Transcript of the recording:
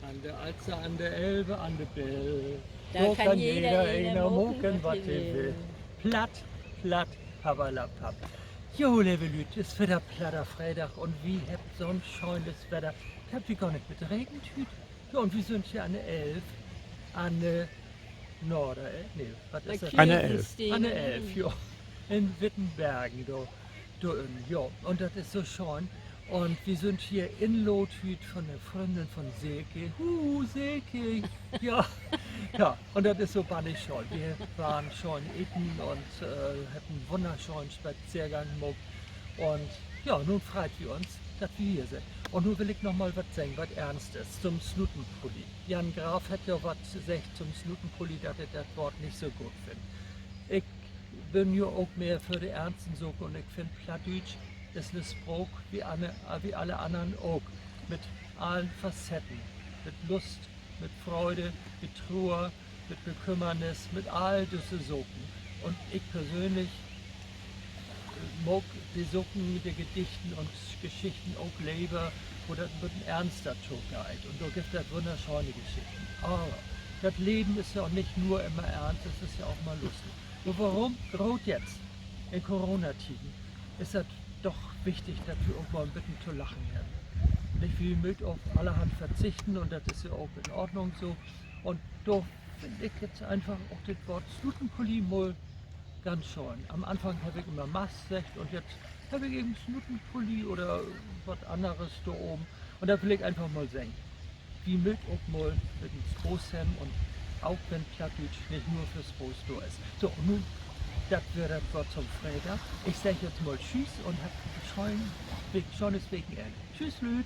An der Alster, an der Elbe, an der Bill. Da So kann jeder einer mucken, was er will. Platt, platt, habberlapapp. Jo, liebe Leute, es wird ein platter Freitag und wie habt so ein schönes Wetter. Habt ihr gar nicht mit Regentüt? Ja, und wir sind hier an der Elf, an der Norder, nee, was ist das? Eine Elf. An der Elf, ja. In Wittenbergen, da ja. Und das ist so schön. Und wir sind hier in Lothüt von der Freundin von Silke. Silke, ja. Ja, und das ist so bannig schön. Wir waren schon essen und hatten einen wunderschönen Spaziergang gemacht. Und ja, nun freut wir uns, dass wir hier sind. Und nun will ich noch mal was sagen, was Ernstes zum Snutenpulli. Jan Graf hat ja was gesagt zum Snutenpulli, dass er das Wort nicht so gut findet. Ich bin ja auch mehr für die Ernsten Suche und ich finde Plattdeutsch ist eine Sprache wie alle anderen auch. Mit allen Facetten. Mit Lust, mit Freude, mit Trauer, mit Bekümmernis, mit all diese Suchen. Und ich persönlich mag die Suchen mit den Gedichten und Geschichten auch lieber, wo das ein bisschen ernster geht. Und da gibt es wunderschöne Geschichten. Aber das Leben ist ja auch nicht nur immer ernst, es ist ja auch mal lustig. Und warum? Gerade jetzt, in Corona-Tiden, ist das doch wichtig, dass wir auch mal ein bisschen zu lachen haben. Nicht wie mögt auf allerhand verzichten und das ist ja auch in Ordnung so. Und da finde ich jetzt einfach auch das Wort Snutenpulli mal ganz schön. Am Anfang habe ich immer Mast gesagt und jetzt habe ich eben Snutenpulli oder was anderes da oben. Und da will ich einfach mal sagen, wie mögt auch mal mit dem Strohshemd und auch wenn Plattdeutsch nicht nur fürs Brust da ist. So, und nun, das wird das Wort zum Freitag. Ich sage jetzt mal Tschüss und habt ein schönes Wochenende. Tschüss, Lüd.